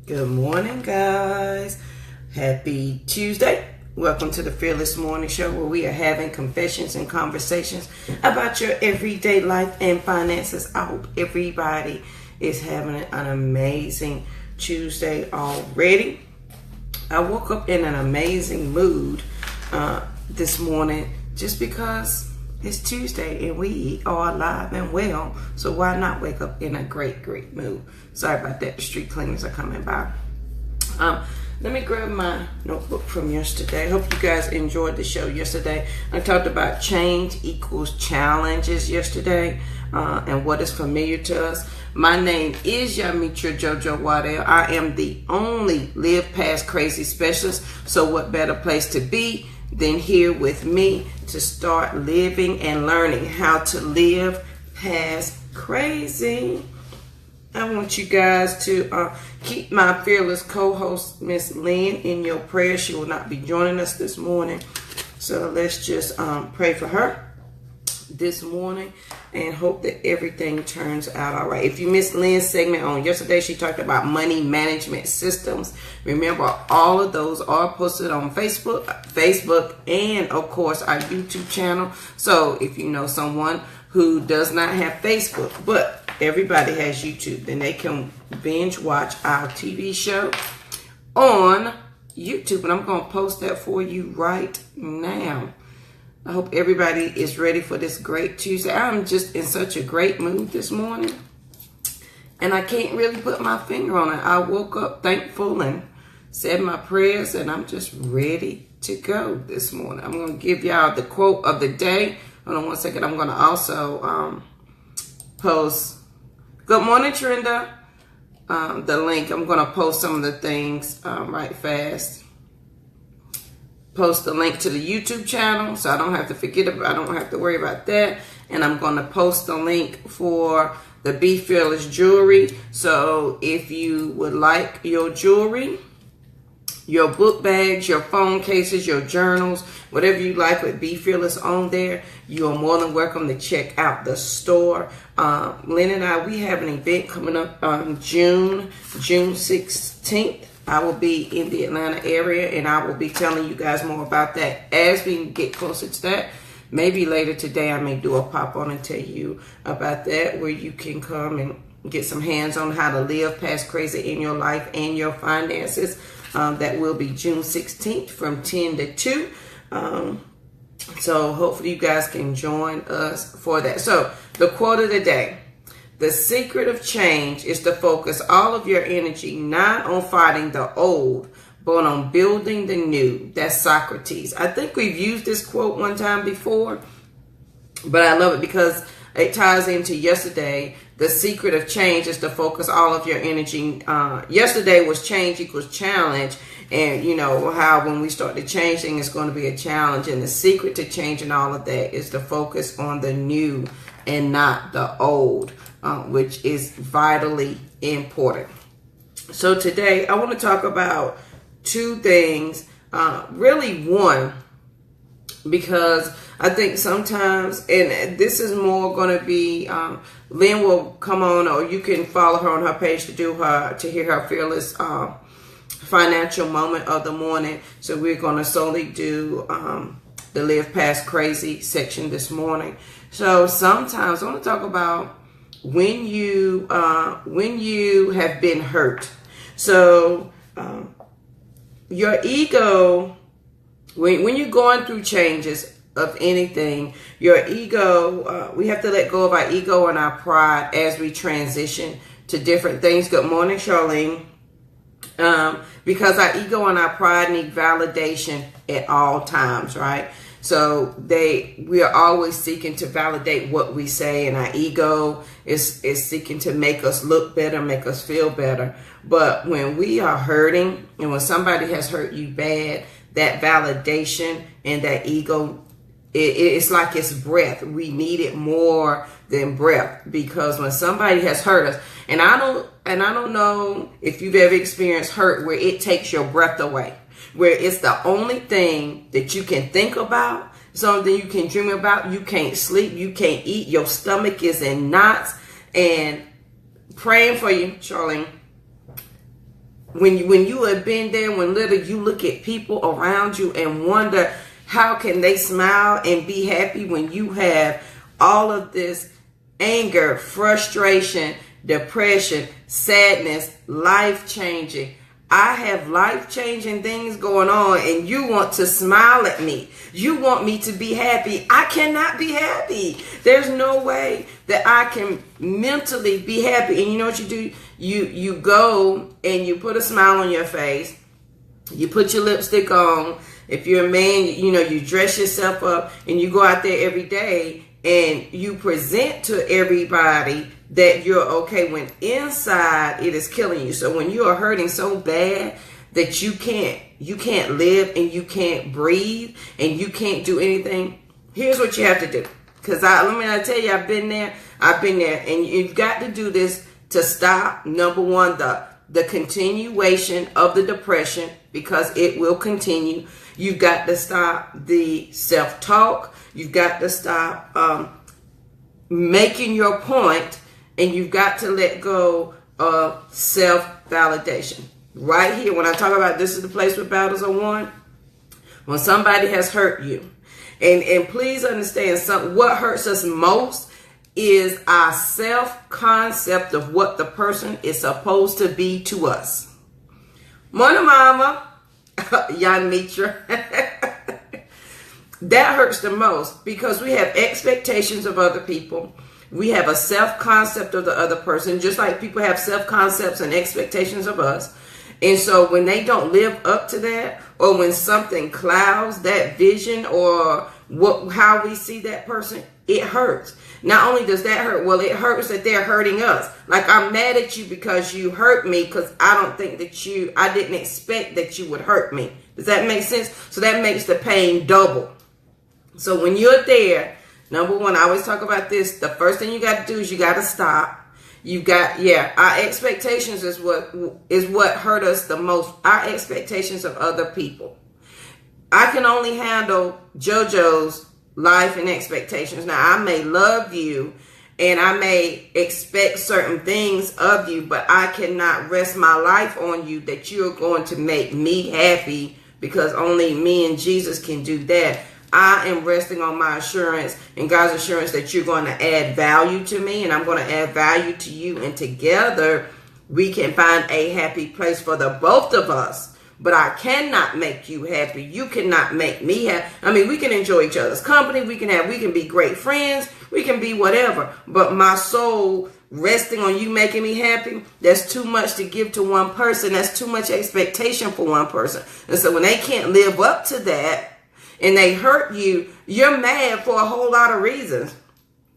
Good morning, guys. Happy Tuesday. Welcome to the Fearless Morning Show, where we are having confessions and conversations about your everyday life and finances. I hope everybody is having an amazing Tuesday already. I woke up in an amazing mood this morning just because it's Tuesday and we are alive and well. So why not wake up in a great mood? Sorry about that. The street cleaners are coming by. Let me grab my notebook from yesterday. I hope you guys enjoyed the show yesterday. I talked about change equals challenges yesterday and what is familiar to us. My name is Yamitra Jojo Waddell. I am the only Live Past Crazy specialist. So what better place to be than here with me to start living and learning how to live past crazy. I want you guys to keep my fearless co-host, Miss Lynn, in your prayers. She will not be joining us this morning. So let's just pray for her this morning and hope that everything turns out all right. If you missed Lynn's segment on yesterday, she talked about money management systems. Remember, all of those are posted on Facebook, and of course our YouTube channel. So if you know someone who does not have Facebook, but everybody has YouTube, then they can binge watch our TV show on YouTube. And I'm going to post that for you right now. I hope everybody is ready for this great Tuesday. I'm just in such a great mood this morning, and I can't really put my finger on it. I woke up thankful and said my prayers, and I'm just ready to go this morning. I'm going to give y'all the quote of the day. Hold on one second. I'm going to also post, good morning, Trenda, the link. I'm going to post some of the things right fast. Post the link to the YouTube channel, so I don't have to forget about, I don't have to worry about that. And I'm going to post the link for the Be Fearless jewelry. So if you would like your jewelry, your book bags, your phone cases, your journals, whatever you like with Be Fearless on there, you are more than welcome to check out the store. Lynn and I, we have an event coming up on June 16th. I will be in the Atlanta area, and I will be telling you guys more about that as we get closer to that. Maybe later today I may do a pop on and tell you about that, where you can come and get some hands on how to live past crazy in your life and your finances. That will be June 16th from 10 to 2. So hopefully you guys can join us for that. So the quote of the day: the secret of change is to focus all of your energy not on fighting the old, but on building the new. That's Socrates. I think we've used this quote one time before, but I love it because it ties into yesterday. The secret of change is to focus all of your energy. Yesterday was change equals challenge. And you know how when we start to change things, it's going to be a challenge. And the secret to changing all of that is to focus on the new and not the old, which is vitally important. So today I want to talk about two things. Really one, because I think sometimes, and this is more going to be, Lynn will come on, or you can follow her on her page to hear her fearless financial moment of the morning. So we're going to solely do the Live Past Crazy section this morning. So sometimes I want to talk about when you have been hurt. So your ego, when you're going through changes of anything, your ego, we have to let go of our ego and our pride as we transition to different things. Good morning, Charlene. Because our ego and our pride need validation at all times, right? So we are always seeking to validate what we say, and our ego is seeking to make us look better, make us feel better. But when we are hurting, and when somebody has hurt you bad, that validation and that ego, it's like it's breath. We need it more than breath, because when somebody has hurt us, and I don't know if you've ever experienced hurt where it takes your breath away, where it's the only thing that you can think about, something you can dream about. You can't sleep, you can't eat, your stomach is in knots. And praying for you, Charlene, when you have been there, when literally you look at people around you and wonder how can they smile and be happy when you have all of this anger, frustration, depression, sadness, life-changing. I have life-changing things going on and you want to smile at me. You want me to be happy. I cannot be happy. There's no way that I can mentally be happy. And you know what you do? You go and you put a smile on your face. You put your lipstick on. If you're a man, you dress yourself up and you go out there every day and you present to everybody that you're okay when inside it is killing you. So when you are hurting so bad that you can't live and you can't breathe and you can't do anything, here's what you have to do. Because let me tell you, I've been there, and you've got to do this to stop, number one, the continuation of the depression, because it will continue. You've got to stop the self-talk. You've got to stop making your point, and you've got to let go of self-validation. Right here, when I talk about this is the place where battles are won, when somebody has hurt you. And please understand, what hurts us most is our self-concept of what the person is supposed to be to us. Morning, Mama. Yan Mitra. That hurts the most because we have expectations of other people. We have a self-concept of the other person, just like people have self-concepts and expectations of us. And so when they don't live up to that, or when something clouds that vision or how we see that person, it hurts. Not only does that hurt, well, it hurts that they're hurting us. Like, I'm mad at you because you hurt me, because I didn't expect that you would hurt me. Does that make sense? So that makes the pain double. So when you're there, number one, I always talk about this. The first thing you got to do is you got to stop. Our expectations is what hurt us the most. Our expectations of other people. I can only handle JoJo's life and expectations. Now, I may love you and I may expect certain things of you, but I cannot rest my life on you that you're going to make me happy, because only me and Jesus can do that. I am resting on my assurance and God's assurance that you're going to add value to me and I'm going to add value to you. And together we can find a happy place for the both of us. But I cannot make you happy. You cannot make me happy. I mean, we can enjoy each other's company. We can be great friends. We can be whatever. But my soul resting on you making me happy, that's too much to give to one person. That's too much expectation for one person. And so when they can't live up to that, and they hurt you, you're mad for a whole lot of reasons.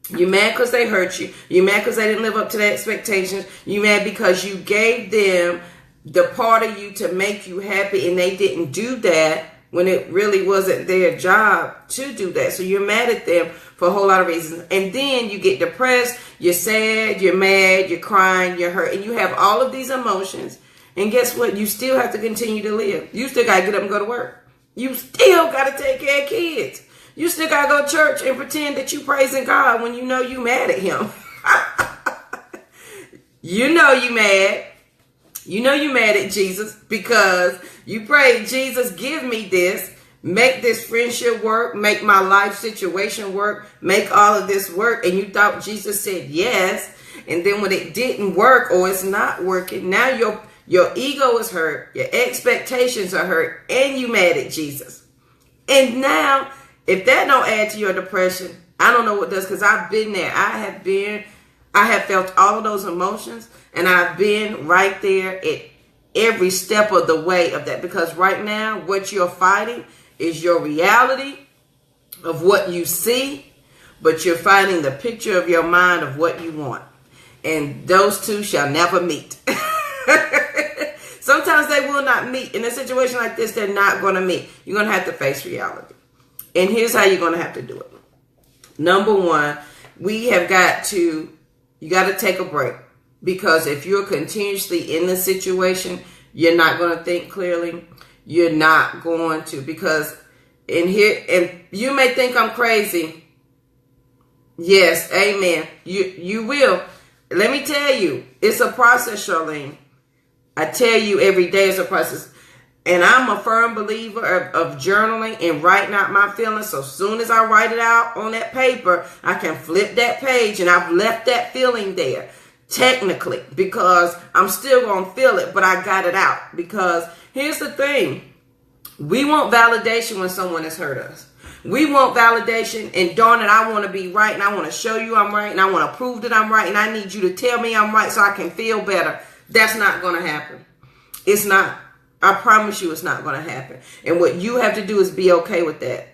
You're mad because they hurt you. You're mad because they didn't live up to their expectations. You're mad because you gave them the part of you to make you happy and they didn't do that when it really wasn't their job to do that. So you're mad at them for a whole lot of reasons. And then you get depressed, you're sad, you're mad, you're crying, you're hurt, and you have all of these emotions. And guess what? You still have to continue to live. You still got to get up and go to work. You still got to take care of kids. You still got to go to church and pretend that you praising God when you know you mad at him. You know you mad. You know you mad at Jesus because you prayed, Jesus, give me this. Make this friendship work. Make my life situation work. Make all of this work. And you thought Jesus said yes. And then when it didn't work or it's not working, now your ego is hurt, your expectations are hurt, and you mad at Jesus. And now, if that don't add to your depression, I don't know what does, because I've been there. I have felt all of those emotions, and I've been right there at every step of the way of that. Because right now, what you're fighting is your reality of what you see, but you're fighting the picture of your mind of what you want. And those two shall never meet. Sometimes they will not meet. In a situation like this, they're not going to meet. You're going to have to face reality. And here's how you're going to have to do it. Number one, you got to take a break. Because if you're continuously in the situation, you're not going to think clearly. You're not going to. Because and you may think I'm crazy. Yes, amen. You will. Let me tell you, it's a process, Charlene. I tell you, every day is a process. And I'm a firm believer of journaling and writing out my feelings. So as soon as I write it out on that paper, I can flip that page and I've left that feeling there. Technically, because I'm still going to feel it, but I got it out. Because here's the thing. We want validation when someone has hurt us. We want validation, and darn it, I want to be right, and I want to show you I'm right, and I want to prove that I'm right, and I need you to tell me I'm right so I can feel better. That's not going to happen. It's not. I promise you it's not going to happen. And what you have to do is be okay with that.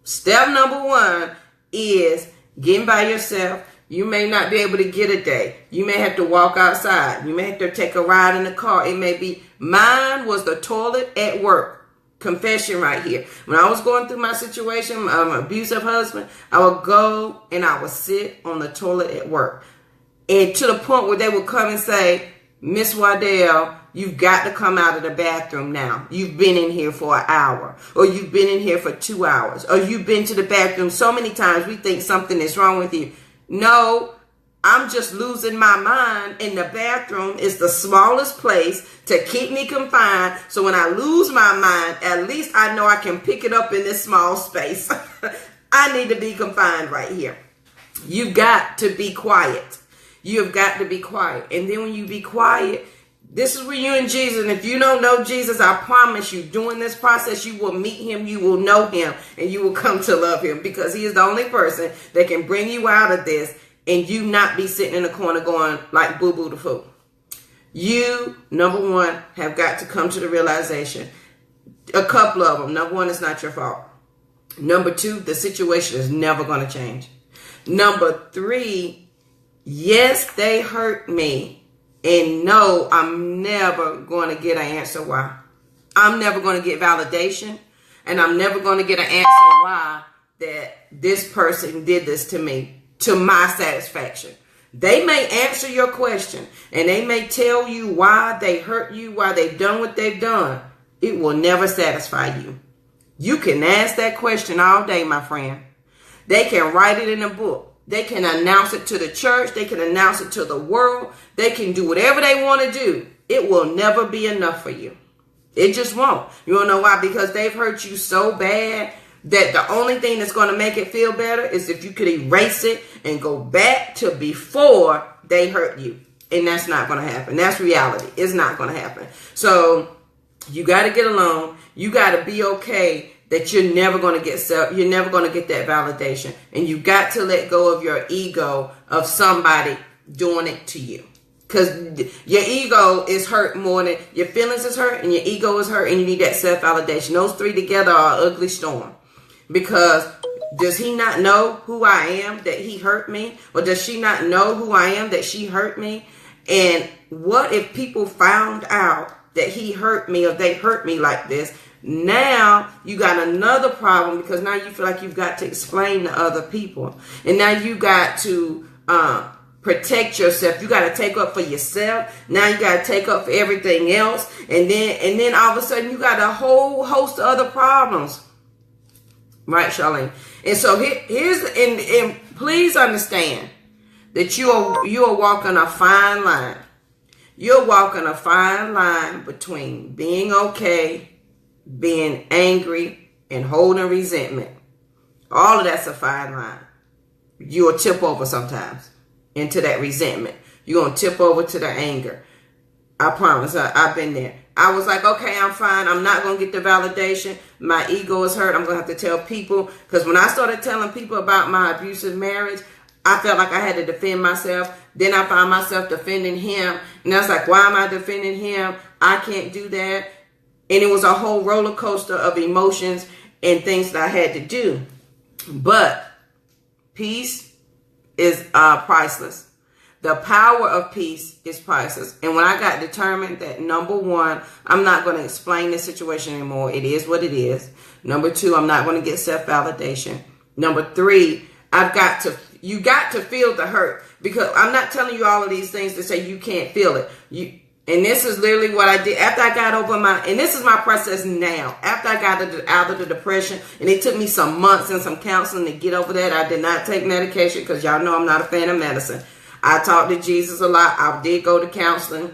Step number 1 is getting by yourself. You may not be able to get a day. You may have to walk outside. You may have to take a ride in the car. It may be, mine was the toilet at work. Confession right here. When I was going through my situation, my abusive husband, I would go and I would sit on the toilet at work. And to the point where they would come and say, Miss Waddell, you've got to come out of the bathroom now. You've been in here for an hour, or you've been in here for 2 hours, or you've been to the bathroom so many times we think something is wrong with you. No, I'm just losing my mind, and the bathroom is the smallest place to keep me confined. So when I lose my mind, at least I know I can pick it up in this small space. I need to be confined right here. You've got to be quiet. You have got to be quiet. And then when you be quiet, this is where you and Jesus, and if you don't know Jesus, I promise you, during this process, you will meet him, you will know him, and you will come to love him, because he is the only person that can bring you out of this and you not be sitting in the corner going like boo-boo the fool. You, number 1, have got to come to the realization. A couple of them. Number 1, it's not your fault. Number 2, the situation is never going to change. Number 3, yes, they hurt me. And no, I'm never going to get an answer why. I'm never going to get validation. And I'm never going to get an answer why that this person did this to me to my satisfaction. They may answer your question and they may tell you why they hurt you, why they've done what they've done. It will never satisfy you. You can ask that question all day, my friend. They can write it in a book. They can announce it to the church. They can announce it to the world. They can do whatever they want to do. It will never be enough for you. It just won't. You don't know why? Because they've hurt you so bad that the only thing that's going to make it feel better is if you could erase it and go back to before they hurt you. And that's not going to happen. That's reality. It's not going to happen. So you got to get along. You got to be okay that you're never going to get you're never going to get that validation. And you got to let go of your ego of somebody doing it to you. Because your ego is hurt more than your feelings is hurt, and your ego is hurt, and you need that self-validation. Those 3 together are an ugly storm. Because does he not know who I am that he hurt me? Or does she not know who I am that she hurt me? And what if people found out that he hurt me or they hurt me like this? Now you got another problem, because now you feel like you've got to explain to other people. And now you got to protect yourself. You got to take up for yourself. Now you got to take up for everything else. And then all of a sudden you got a whole host of other problems. Right, Charlene? And so and please understand that you are walking a fine line. You're walking a fine line between being okay, being angry, and holding resentment. All of that's a fine line. You'll tip over sometimes into that resentment. You're going to tip over to the anger. I promise. I've been there. I was like, okay, I'm fine. I'm not going to get the validation. My ego is hurt. I'm going to have to tell people. Because when I started telling people about my abusive marriage, I felt like I had to defend myself. Then I found myself defending him. And I was like, why am I defending him? I can't do that. And it was a whole roller coaster of emotions and things that I had to do. But peace is priceless. The power of peace is priceless. And when I got determined that, number 1, I'm not going to explain this situation anymore. It is what it is. Number 2, I'm not going to get self-validation. Number 3, you got to feel the hurt. Because I'm not telling you all of these things to say you can't feel it. And this is literally what I did after I got over and this is my process now. After I got out of the depression, and it took me some months and some counseling to get over that. I did not take medication because y'all know I'm not a fan of medicine. I talked to Jesus a lot. I did go to counseling.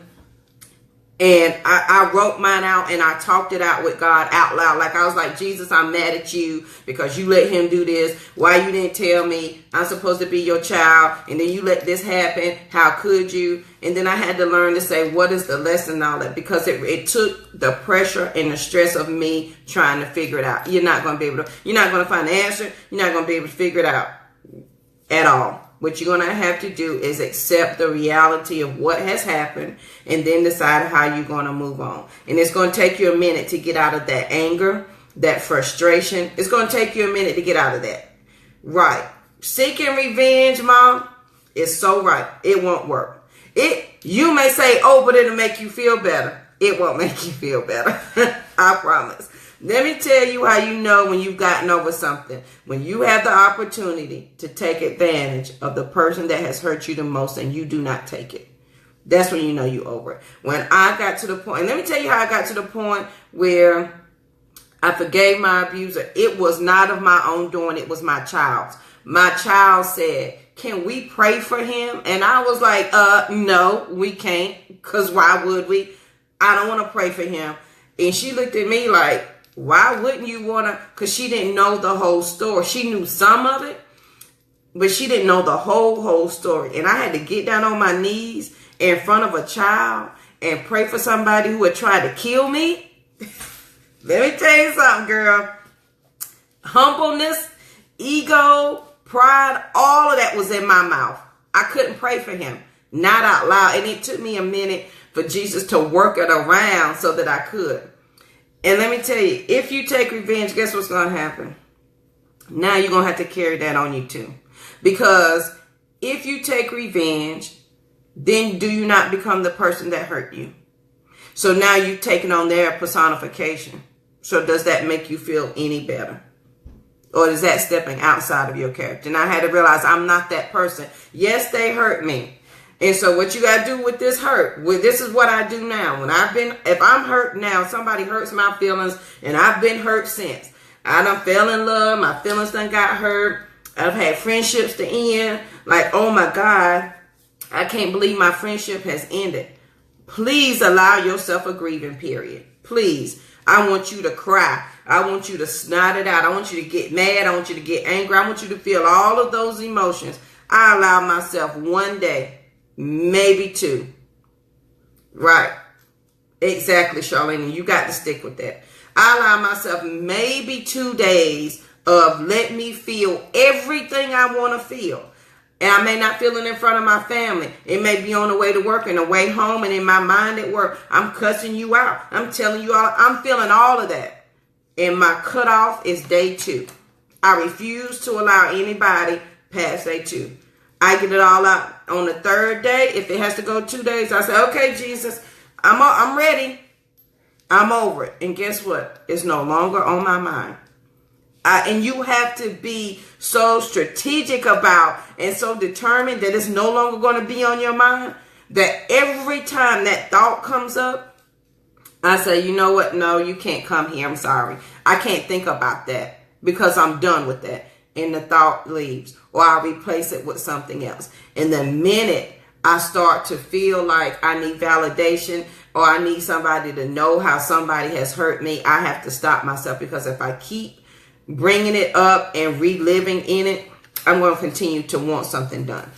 And I wrote mine out and I talked it out with God out loud. Like I was like, Jesus, I'm mad at you because you let him do this. Why you didn't tell me I'm supposed to be your child? And then you let this happen. How could you? And then I had to learn to say, what is the lesson in all that? Because it took the pressure and the stress of me trying to figure it out. You're not going to find the answer. You're not going to be able to figure it out at all. What you're going to have to do is accept the reality of what has happened and then decide how you're going to move on. And it's going to take you a minute to get out of that anger, that frustration. It's going to take you a minute to get out of that. Right. Seeking revenge, Mom, is so right. It won't work. You may say, oh, but it'll make you feel better. It won't make you feel better. I promise. Let me tell you how you know when you've gotten over something. When you have the opportunity to take advantage of the person that has hurt you the most and you do not take it. That's when you know you're over it. When I got to the point, and let me tell you how I got to the point where I forgave my abuser. It was not of my own doing. It was my child's. My child said, can we pray for him? And I was like, no, we can't. Because why would we? I don't want to pray for him. And she looked at me like, why wouldn't you want to? Because she didn't know the whole story. She knew some of it, but she didn't know the whole story. And I had to get down on my knees in front of a child and pray for somebody who had tried to kill me. Let me tell you something, girl. Humbleness, ego, pride, all of that was in my mouth. I couldn't pray for him, not out loud. And it took me a minute for Jesus to work it around so that I could. And let me tell you, if you take revenge, guess what's going to happen? Now you're going to have to carry that on you too. Because if you take revenge, then do you not become the person that hurt you? So now you've taken on their personification. So does that make you feel any better? Or is that stepping outside of your character? And I had to realize I'm not that person. Yes, they hurt me. And so what you got to do with this hurt, this is what I do now. If I'm hurt now, somebody hurts my feelings, and I've been hurt since. I done fell in love. My feelings done got hurt. I've had friendships to end. Like, oh my God, I can't believe my friendship has ended. Please allow yourself a grieving period. Please. I want you to cry. I want you to snot it out. I want you to get mad. I want you to get angry. I want you to feel all of those emotions. I allow myself one day, maybe two. Right. Exactly, Charlene. You got to stick with that. I allow myself maybe 2 days of let me feel everything I want to feel. And I may not feel it in front of my family. It may be on the way to work and the way home and in my mind at work. I'm cussing you out. I'm telling you all. I'm feeling all of that. And my cutoff is day 2. I refuse to allow anybody past day 2. I get it all out on the 3rd day. If it has to go 2 days, I say, okay, Jesus, I'm ready. I'm over it. And guess what? It's no longer on my mind. And you have to be so strategic about and so determined that it's no longer going to be on your mind, that every time that thought comes up, I say, you know what? No, you can't come here. I'm sorry. I can't think about that because I'm done with that. And the thought leaves, or I replace it with something else. And the minute I start to feel like I need validation or I need somebody to know how somebody has hurt me, I have to stop myself, because if I keep bringing it up and reliving in it, I'm going to continue to want something done.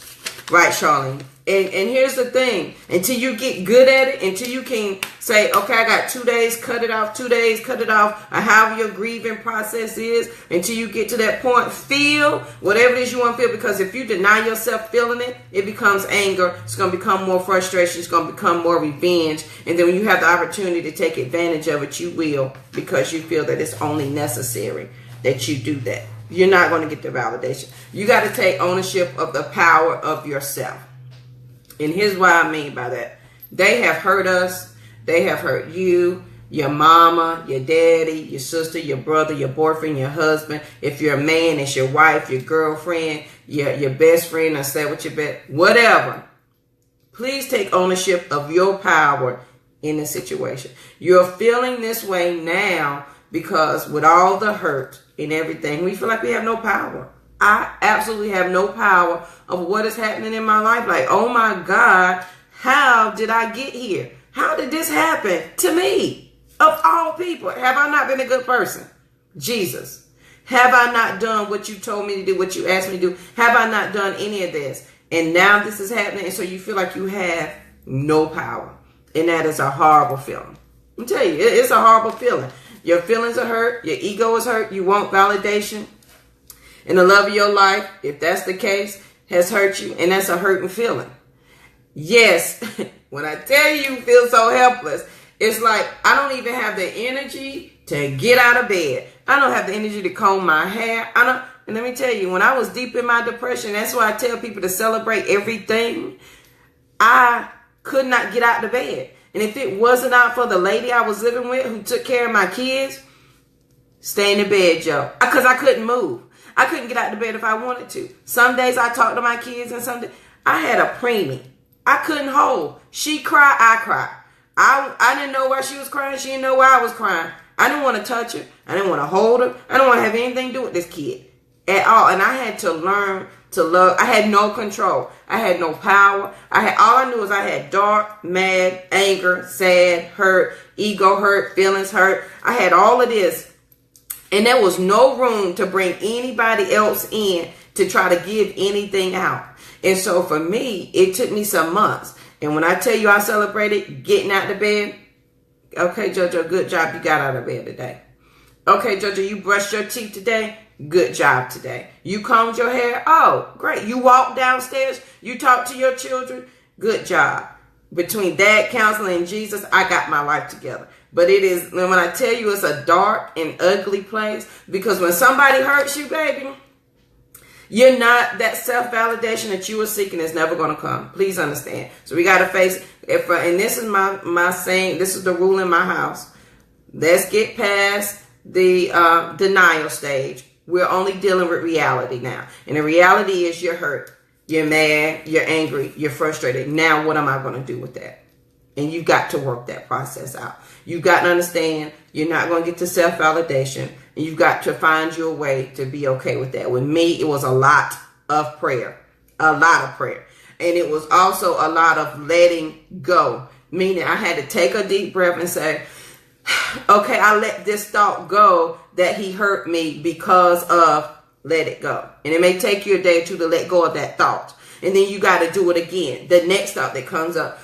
Right, Charlene? And here's the thing. Until you get good at it, until you can say, okay, I got 2 days, cut it off, 2 days, cut it off, or however your grieving process is, until you get to that point, feel whatever it is you want to feel. Because if you deny yourself feeling it, it becomes anger. It's going to become more frustration. It's going to become more revenge. And then when you have the opportunity to take advantage of it, you will, because you feel that it's only necessary that you do that. You're not going to get the validation. You got to take ownership of the power of yourself. And here's what I mean by that. They have hurt us. They have hurt you, your mama, your daddy, your sister, your brother, your boyfriend, your husband. If you're a man, it's your wife, your girlfriend, your best friend, or stay with your best, whatever. Please take ownership of your power in the situation. You're feeling this way now because with all the hurt and everything, we feel like we have no power. I absolutely have no power of what is happening in my life. Like, oh my God, how did I get here? How did this happen to me? Of all people, have I not been a good person? Jesus, have I not done what you told me to do, what you asked me to do? Have I not done any of this? And now this is happening, and so you feel like you have no power. And that is a horrible feeling. I'm telling you, it's a horrible feeling. Your feelings are hurt. Your ego is hurt. You want validation. And the love of your life, if that's the case, has hurt you. And that's a hurting feeling. Yes, when I tell you feel so helpless, it's like I don't even have the energy to get out of bed. I don't have the energy to comb my hair. And let me tell you, when I was deep in my depression, that's why I tell people to celebrate everything. I could not get out of bed. And if it wasn't out for the lady I was living with who took care of my kids, stay in the bed, Joe. Because I couldn't move. I couldn't get out of bed if I wanted to. Some days I talked to my kids, and some days I had a preemie. I couldn't hold. She cried, I cried. I didn't know why she was crying. She didn't know why I was crying. I didn't want to touch her. I didn't want to hold her. I didn't want to have anything to do with this kid at all. And I had to learn to love. I had no control. I had no power. All I knew was I had dark, mad, anger, sad, hurt, ego hurt, feelings hurt. I had all of this. And there was no room to bring anybody else in to try to give anything out. And so for me, it took me some months. And when I tell you I celebrated getting out of bed, okay, JoJo, good job. You got out of bed today. Okay, JoJo, you brushed your teeth today. Good job today. You combed your hair. Oh, great. You walked downstairs. You talked to your children. Good job. Between that, counseling, and Jesus, I got my life together. But it is, when I tell you it's a dark and ugly place, because when somebody hurts you, baby, you're not, that self-validation that you were seeking is never going to come. Please understand. So we got to face it. And this is my saying, this is the rule in my house. Let's get past the denial stage. We're only dealing with reality now. And the reality is you're hurt. You're mad. You're angry. You're frustrated. Now what am I going to do with that? And you've got to work that process out. You've got to understand you're not going to get to self-validation. And you've got to find your way to be okay with that. With me, it was a lot of prayer. A lot of prayer. And it was also a lot of letting go. Meaning I had to take a deep breath and say, okay, I let this thought go that he hurt me because of, let it go. And it may take you a day or two to let go of that thought. And then you got to do it again. The next thought that comes up,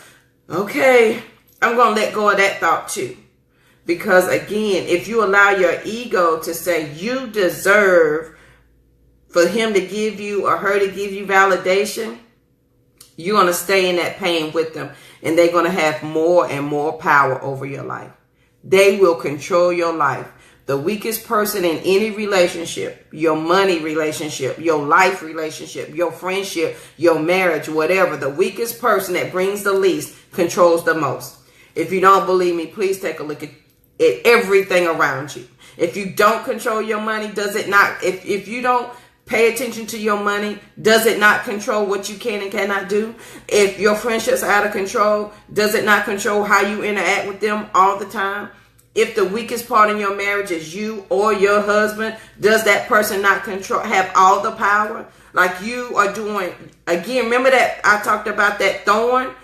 okay, I'm going to let go of that thought too. Because again, if you allow your ego to say you deserve for him to give you or her to give you validation, you're going to stay in that pain with them. And they're going to have more and more power over your life. They will control your life. The weakest person in any relationship, your money relationship, your life relationship, your friendship, your marriage, whatever, the weakest person that brings the least controls the most. If you don't believe me, please take a look at everything around you. If you don't control your money, does it not, if you don't pay attention to your money, does it not control what you can and cannot do? If your friendships are out of control, does it not control how you interact with them all the time? If the weakest part in your marriage is you or your husband, does that person not have all the power? Like you are doing, again, remember that I talked about that thorn?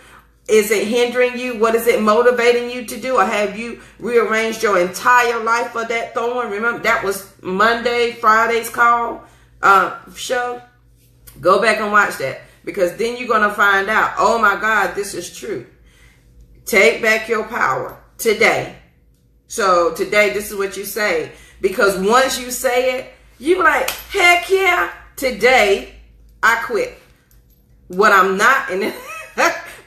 Is it hindering you? What is it motivating you to do? Or have you rearranged your entire life for that thorn? Remember, that was Friday's call show. Go back and watch that. Because then you're going to find out, oh my God, this is true. Take back your power today. So today, this is what you say. Because once you say it, you're like, heck yeah, today I quit. What I'm not, and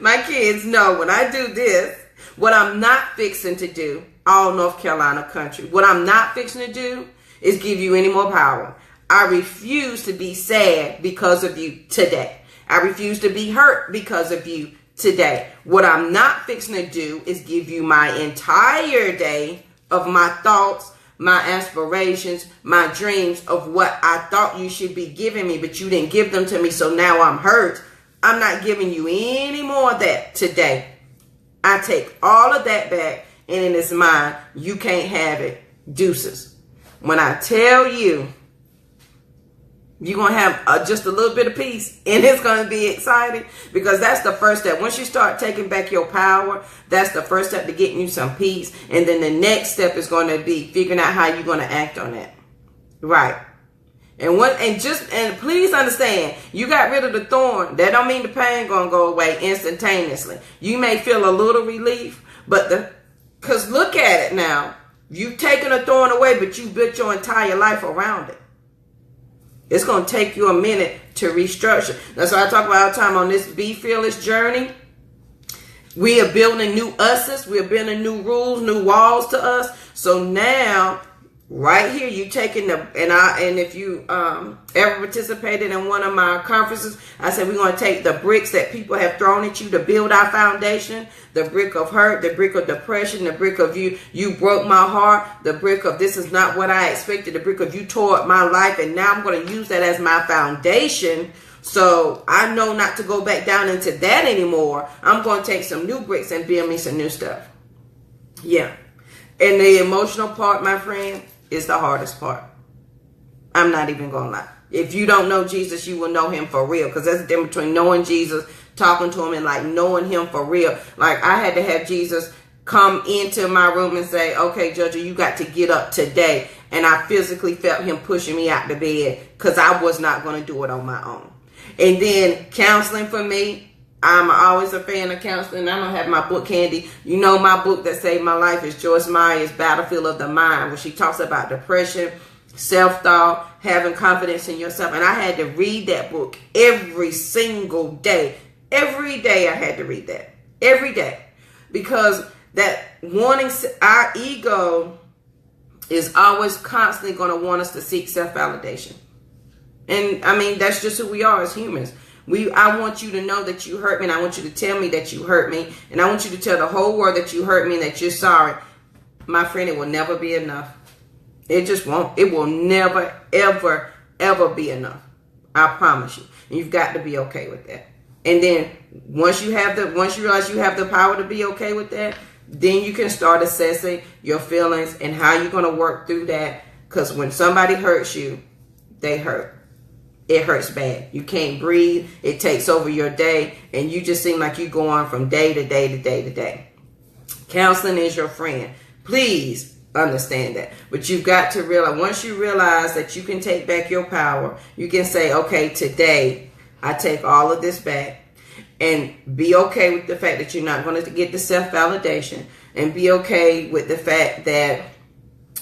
my kids know when I do this, what I'm not fixing to do, all North Carolina country, what I'm not fixing to do is give you any more power. I refuse to be sad because of you today. I refuse to be hurt because of you today. What I'm not fixing to do is give you my entire day of my thoughts, my aspirations, my dreams of what I thought you should be giving me, but you didn't give them to me, so now I'm hurt. I'm not giving you any more of that today. I take all of that back, and it is mine. You can't have it. Deuces. When I tell you You're going to have just a little bit of peace, and it's going to be exciting, because that's the first step. Once you start taking back your power, that's the first step to getting you some peace. And then the next step is going to be figuring out how you're going to act on that. Right. And please understand, you got rid of the thorn. That don't mean the pain going to go away instantaneously. You may feel a little relief, because look at it now. You've taken a thorn away, but you built your entire life around it. It's going to take you a minute to restructure. That's why I talk about all the time on this Be Fearless journey. We are building new us's. We are building new rules, new walls to us. So now, right here, you taking and if you ever participated in one of my conferences, I said we're going to take the bricks that people have thrown at you to build our foundation. The brick of hurt, the brick of depression, the brick of you broke my heart, the brick of this is not what I expected, the brick of you tore up my life, and now I'm going to use that as my foundation. So I know not to go back down into that anymore. I'm going to take some new bricks and build me some new stuff. Yeah. And the emotional part, my friend, is the hardest part. I'm not even going to lie. If you don't know Jesus, you will know him for real. Because that's the difference between knowing Jesus, talking to him, and like knowing him for real. Like I had to have Jesus come into my room and say, okay, Judge, you got to get up today. And I physically felt him pushing me out the bed because I was not going to do it on my own. And then counseling for me, I'm always a fan of counseling. I don't have my book handy. You know, my book that saved my life is Joyce Meyer's Battlefield of the Mind, where she talks about depression, self-thought, having confidence in yourself. And I had to read that book every single day. Every day I had to read that. Every day. Because that wanting, our ego is always constantly going to want us to seek self-validation. And I mean, that's just who we are as humans. I want you to know that you hurt me, and I want you to tell me that you hurt me, and I want you to tell the whole world that you hurt me and that you're sorry. My friend, it will never be enough. It just won't. It will never, ever, ever be enough. I promise you. And you've got to be okay with that. And then once you realize you have the power to be okay with that, then you can start assessing your feelings and how you're going to work through that. Because when somebody hurts you, they hurt. It hurts bad. You can't breathe. It takes over your day. And you just seem like you're going from day to day to day to day. Counseling is your friend. Please understand that. But you've got to realize, once you realize that you can take back your power, you can say, okay, today I take all of this back. And be okay with the fact that you're not going to get the self-validation. And be okay with the fact that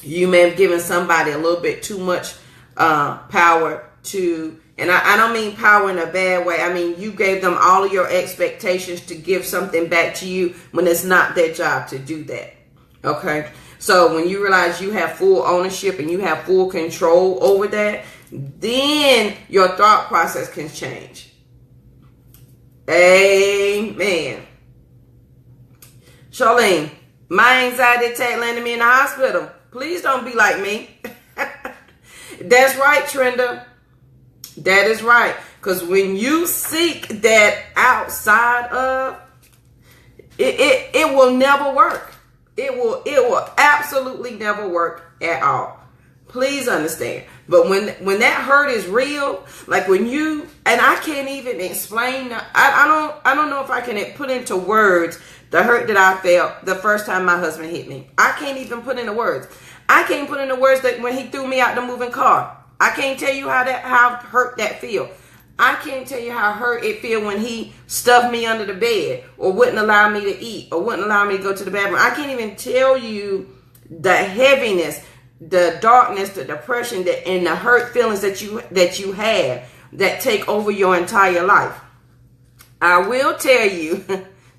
you may have given somebody a little bit too much power to, and I don't mean power in a bad way. I mean, you gave them all of your expectations to give something back to you when it's not their job to do that. Okay? So when you realize you have full ownership and you have full control over that, then your thought process can change. Amen. Charlene, my anxiety attack landed me in the hospital. Please don't be like me. That's right, Trenda. That is right. Because when you seek that outside of, it will never work. It will absolutely never work at all. Please understand. But when that hurt is real, like when you, and I can't even explain, I don't know if I can put into words the hurt that I felt the first time my husband hit me. I can't even put into words. I can't put into words that when he threw me out the moving car. I can't tell you how hurt that feel. I can't tell you how hurt it feel when he stuffed me under the bed or wouldn't allow me to eat or wouldn't allow me to go to the bathroom. I can't even tell you the heaviness, the darkness, the depression, and the hurt feelings that you have that take over your entire life. I will tell you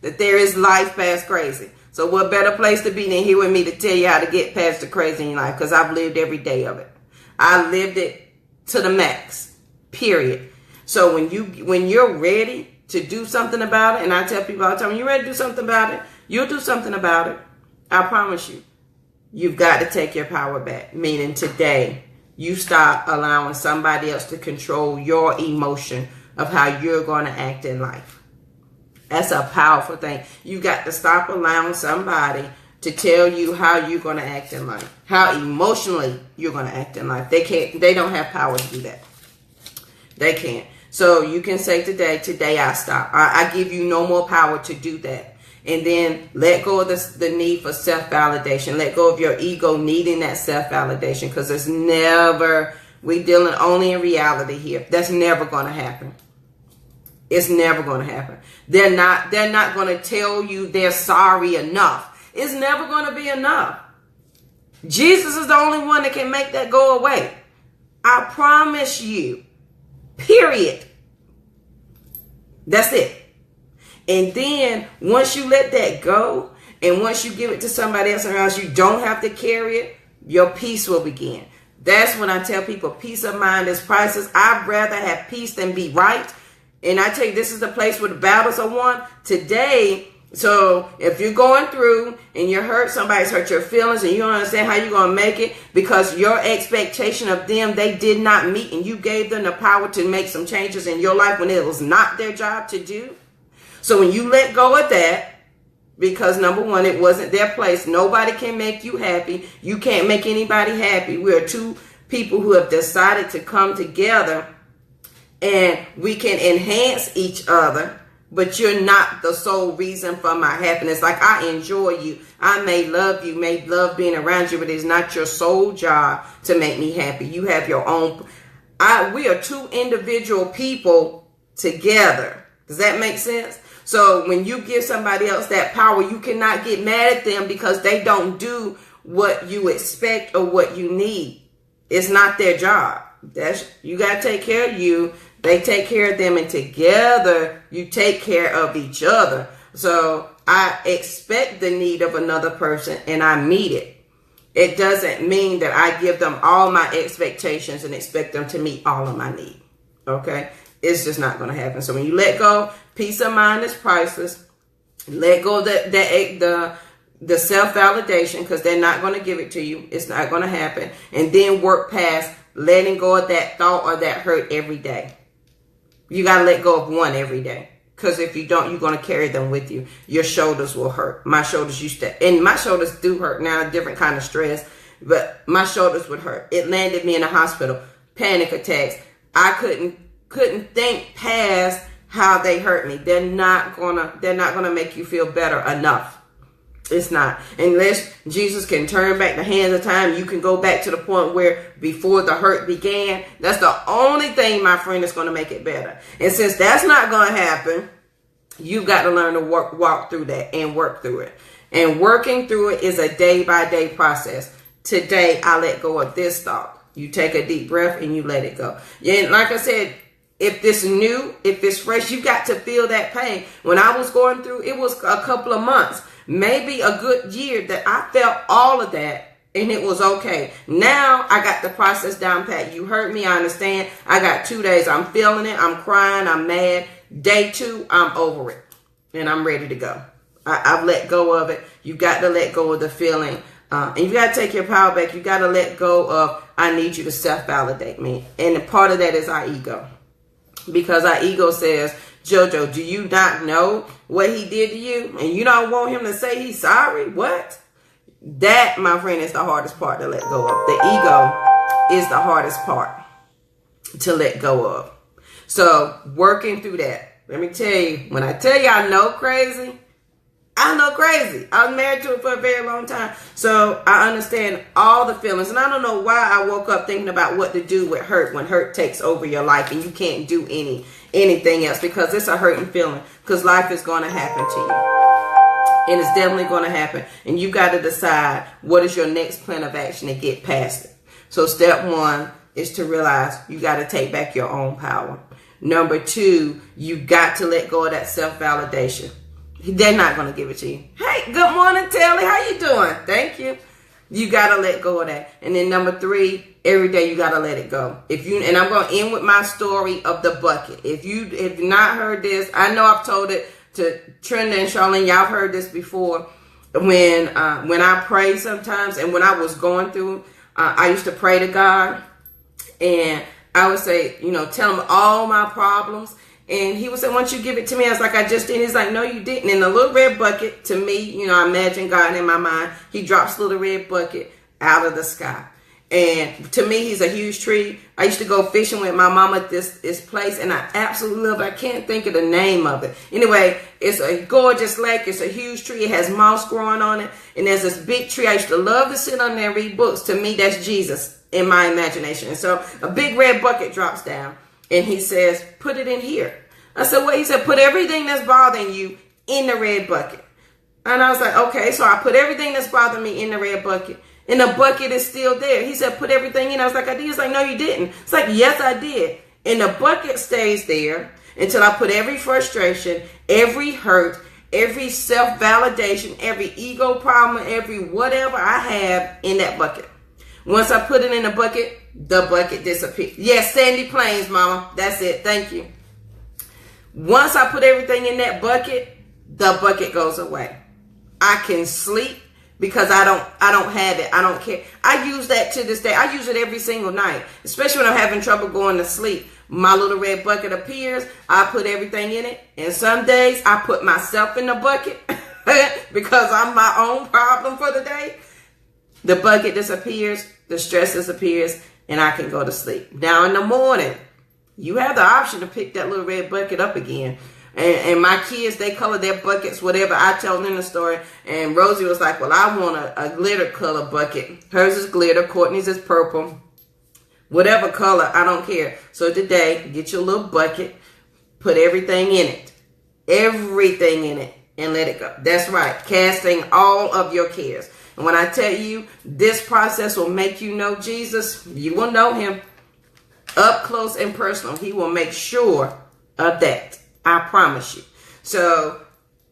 that there is life past crazy. So what better place to be than here with me to tell you how to get past the crazy in your life, because I've lived every day of it. I lived it to the max, period. So when you're ready to do something about it, and I tell people all the time, when you're ready to do something about it, you'll do something about it. I promise you. You've got to take your power back. Meaning today, you stop allowing somebody else to control your emotion of how you're going to act in life. That's a powerful thing. You've got to stop allowing somebody to tell you how you're going to act in life. How emotionally you're going to act in life. They don't have power to do that. They can't. So you can say today I stop. I give you no more power to do that. And then let go of the need for self-validation. Let go of your ego needing that self-validation, because it's never, we dealing only in reality here. That's never going to happen. It's never going to happen. They're not going to tell you they're sorry enough. It's never going to be enough. Jesus is the only one that can make that go away. I promise you. Period. That's it. And then once you let that go, and once you give it to somebody else around you, don't have to carry it, your peace will begin. That's when I tell people peace of mind is priceless. I'd rather have peace than be right. And I tell you, this is the place where the battles are won today. So if you're going through and you're hurt, somebody's hurt your feelings, and you don't understand how you're going to make it because your expectation of them, they did not meet, and you gave them the power to make some changes in your life when it was not their job to do. So when you let go of that, because number one, it wasn't their place. Nobody can make you happy. You can't make anybody happy. We are two people who have decided to come together, and we can enhance each other. But you're not the sole reason for my happiness. Like, I enjoy you. I may love you, may love being around you, but it's not your sole job to make me happy. You have your own. We are two individual people together. Does that make sense? So when you give somebody else that power, you cannot get mad at them because they don't do what you expect or what you need. It's not their job. You got to take care of you. They take care of them, and together you take care of each other. So I expect the need of another person and I meet it. It doesn't mean that I give them all my expectations and expect them to meet all of my needs. Okay? It's just not going to happen. So when you let go, peace of mind is priceless. Let go of the self-validation, because they're not going to give it to you. It's not going to happen. And then work past letting go of that thought or that hurt every day. You got to let go of one every day. Because if you don't, you're going to carry them with you. Your shoulders will hurt. My shoulders used to, and my shoulders do hurt now, different kind of stress. But my shoulders would hurt. It landed me in a hospital. Panic attacks. I couldn't think past how they hurt me. They're not gonna make you feel better enough. It's not. Unless Jesus can turn back the hands of time, you can go back to the point where before the hurt began. That's the only thing, my friend, that's going to make it better. And since that's not going to happen, you've got to learn to walk through that and work through it. And working through it is a day-by-day process. Today, I let go of this thought. You take a deep breath and you let it go. And like I said, if it's new, if it's fresh, you got to feel that pain. When I was going through, it was a couple of months, maybe a good year, that I felt all of that and it was okay. Now I got the process down pat. You hurt me, I understand. I got 2 days. I'm feeling it. I'm crying. I'm mad. Day 2, I'm over it and I'm ready to go. I've let go of it. You got to let go of the feeling. And you got to take your power back. You got to let go of, I need you to self-validate me. And part of that is our ego. Because our ego says, JoJo, do you not know what he did to you? And you don't want him to say he's sorry? What? That, my friend, is the hardest part to let go of. The ego is the hardest part to let go of. So working through that. Let me tell you, when I tell you I know crazy, I know crazy. I was married to it for a very long time. So I understand all the feelings. And I don't know why I woke up thinking about what to do with hurt when hurt takes over your life and you can't do anything else, because it's a hurting feeling, because life is going to happen to you. And it's definitely going to happen. And you got to decide what is your next plan of action to get past it. So step 1 is to realize you got to take back your own power. Number 2, you got to let go of that self-validation. They're not going to give it to you. Hey, good morning, Telly. How you doing? Thank you. You got to let go of that. And then number 3, every day you got to let it go. And I'm going to end with my story of the bucket. If you've not heard this, I know I've told it to Trenda and Charlene. Y'all heard this before. When I pray sometimes, and when I was going through, I used to pray to God. And I would say, tell him all my problems. And he would say, once you give it to me, I was like, I just did. He's like, no, you didn't. In the little red bucket, to me, I imagine God in my mind, he drops a little red bucket out of the sky. And to me, he's a huge tree. I used to go fishing with my mama at this place, and I absolutely love it. I can't think of the name of it. Anyway, it's a gorgeous lake. It's a huge tree. It has moss growing on it. And there's this big tree. I used to love to sit on there and read books. To me, that's Jesus in my imagination. And so a big red bucket drops down, and he says, put it in here. I said, well, he said, put everything that's bothering you in the red bucket. And I was like, okay. So I put everything that's bothering me in the red bucket. And the bucket is still there. He said, put everything in. I was like, I did. He's like, no, you didn't. It's like, yes, I did. And the bucket stays there until I put every frustration, every hurt, every self-validation, every ego problem, every whatever I have in that bucket. Once I put it in the bucket disappears. Yes, Sandy Plains, mama. That's it. Thank you. Once I put everything in that bucket, the bucket goes away. I can sleep. Because I don't have it. I don't care. I use that to this day. I use it every single night, especially when I'm having trouble going to sleep. My little red bucket appears. I put everything in it. And some days I put myself in the bucket because I'm my own problem for the day. The bucket disappears. The stress disappears. And I can go to sleep. Now in the morning, you have the option to pick that little red bucket up again. And my kids, they color their buckets, whatever. I tell them the story. And Rosie was like, well, I want a glitter color bucket. Hers is glitter. Courtney's is purple. Whatever color, I don't care. So today, get your little bucket. Put everything in it. Everything in it. And let it go. That's right. Casting all of your cares. And when I tell you, this process will make you know Jesus, you will know him up close and personal. He will make sure of that. I promise you. So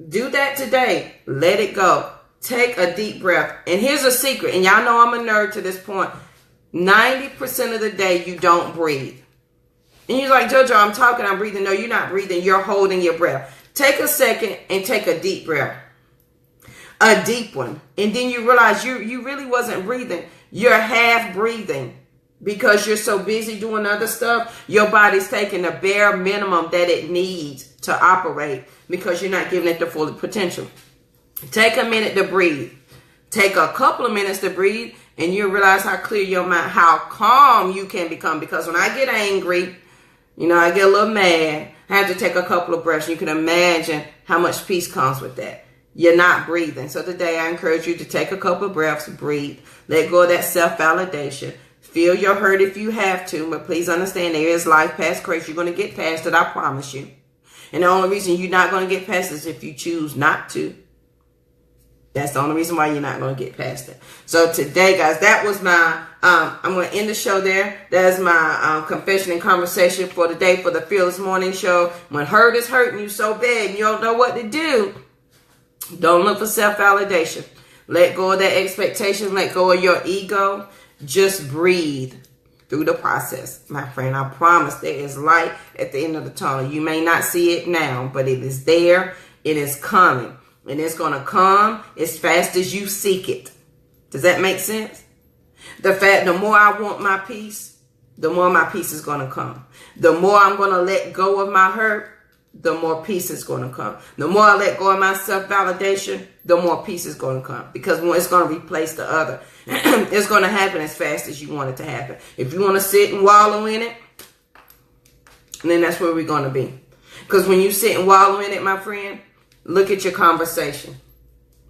do that today. Let it go. Take a deep breath. And here's a secret. And y'all know I'm a nerd to this point. 90% of the day you don't breathe. And you're like, JoJo, I'm talking, I'm breathing. No, you're not breathing. You're holding your breath. Take a second and take a deep breath. A deep one. And then you realize you really wasn't breathing. You're half breathing. Because you're so busy doing other stuff, your body's taking the bare minimum that it needs to operate because you're not giving it the full potential. Take a minute to breathe. Take a couple of minutes to breathe, and you'll realize how clear your mind, how calm you can become. Because when I get angry, I get a little mad, I have to take a couple of breaths. You can imagine how much peace comes with that. You're not breathing. So today I encourage you to take a couple of breaths, breathe, let go of that self-validation. Feel your hurt if you have to, but please understand there is life past grace. You're going to get past it, I promise you. And the only reason you're not going to get past it is if you choose not to. That's the only reason why you're not going to get past it. So today, guys, that was my, I'm going to end the show there. That's my confession and conversation for today for the Fearless Morning Show. When hurt is hurting you so bad and you don't know what to do, don't look for self-validation. Let go of that expectation. Let go of your ego. Just breathe through the process, my friend. I promise there is light at the end of the tunnel. You may not see it now, but it is there. It is coming. And it's going to come as fast as you seek it. Does that make sense? The more I want my peace, the more my peace is going to come. The more I'm going to let go of my hurt, the more peace is going to come. The more I let go of my self-validation, the more peace is going to come. Because it's going to replace the other. It's going to happen as fast as you want it to happen. If you want to sit and wallow in it, then that's where we're going to be. Because when you sit and wallow in it, my friend, look at your conversation.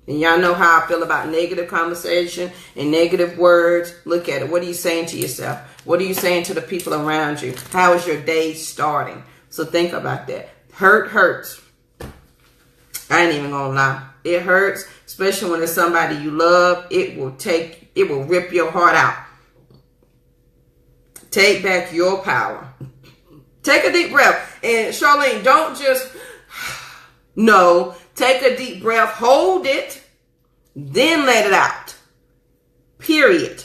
And y'all know how I feel about negative conversation and negative words. Look at it. What are you saying to yourself? What are you saying to the people around you? How is your day starting? So think about that. Hurt hurts. I ain't even gonna lie. It hurts, especially when it's somebody you love. It will rip your heart out. Take back your power. Take a deep breath. And Charlene, don't just, no. Take a deep breath, hold it, then let it out. Period.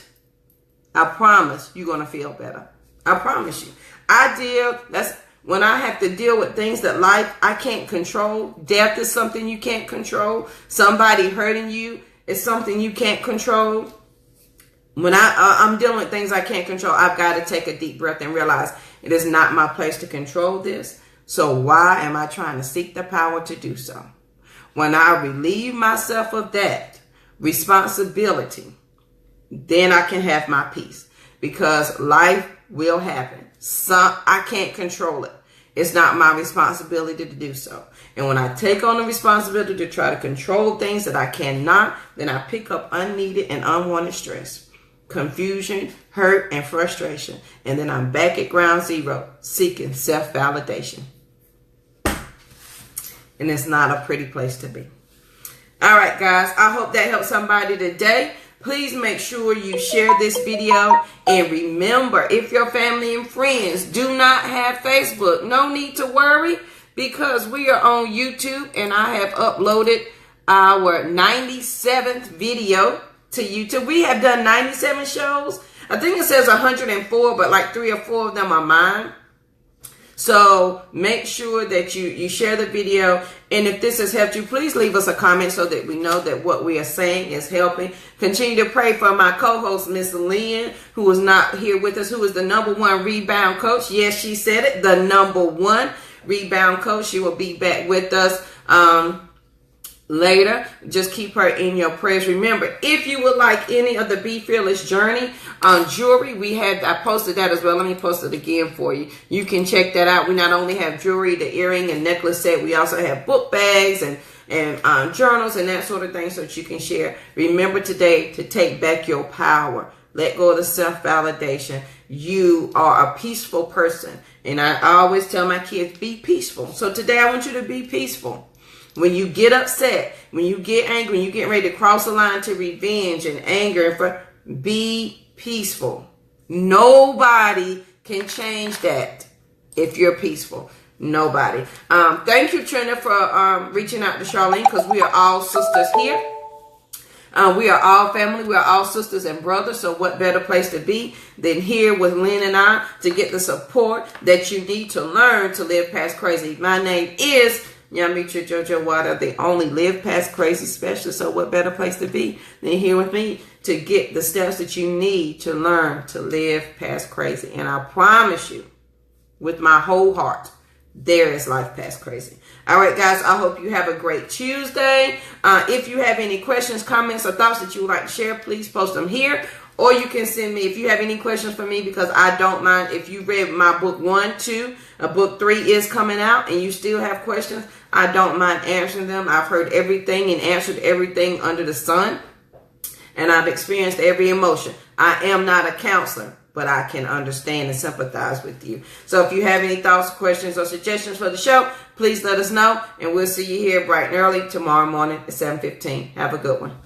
I promise you're gonna feel better. I promise you. That's when I have to deal with things that life I can't control. Death is something you can't control. Somebody hurting you is something you can't control. When I'm dealing with things I can't control, I've got to take a deep breath and realize it is not my place to control this. So why am I trying to seek the power to do so? When I relieve myself of that responsibility, then I can have my peace. because life will happen. I can't control it. It's not my responsibility to do so. And when I take on the responsibility to try to control things that I cannot, then I pick up unneeded and unwanted stress, confusion, hurt, and frustration. And then I'm back at ground zero, seeking self-validation. And it's not a pretty place to be. All right, guys, I hope that helps somebody today. Please make sure you share this video. And remember, if your family and friends do not have Facebook, no need to worry, because we are on YouTube and I have uploaded our 97th video to YouTube. We have done 97 shows. I think it says 104, but like 3 or 4 of them are mine. So make sure that you share the video. And if this has helped you, please leave us a comment so that we know that what we are saying is helping. Continue to pray for my co-host, Miss Lynn, who is not here with us, who is the #1 rebound coach. Yes, she said it, the #1 rebound coach. She will be back with us later. Just keep her in your prayers. Remember, if you would like any of the Be Fearless Journey jewelry, I posted that as well. Let me post it again for you. You can check that out. We not only have jewelry, the earring and necklace set, we also have book bags and journals and that sort of thing so that you can share. Remember today to take back your power. Let go of the self-validation. You are a peaceful person. And I always tell my kids, be peaceful. So today I want you to be peaceful. When you get upset, when you get angry, when you get ready to cross the line to revenge and anger, be peaceful. Nobody can change that if you're peaceful. Nobody. Thank you, Trina, for reaching out to Charlene, because we are all sisters here. We are all family. We are all sisters and brothers. So what better place to be than here with Lynn and I to get the support that you need to learn to live past crazy. My name is Yamitra Jojo Water, the only live past crazy specialist. So what better place to be than here with me to get the steps that you need to learn to live past crazy. And I promise you, with my whole heart, there is life past crazy. All right, guys, I hope you have a great Tuesday. If you have any questions, comments, or thoughts that you would like to share, please post them here. Or you can send me, if you have any questions for me, because I don't mind. If you read my book 1, 2, book 3 is coming out, and you still have questions, I don't mind answering them. I've heard everything and answered everything under the sun, and I've experienced every emotion. I am not a counselor, but I can understand and sympathize with you. So if you have any thoughts, questions, or suggestions for the show, please let us know, and we'll see you here bright and early tomorrow morning at 7:15. Have a good one.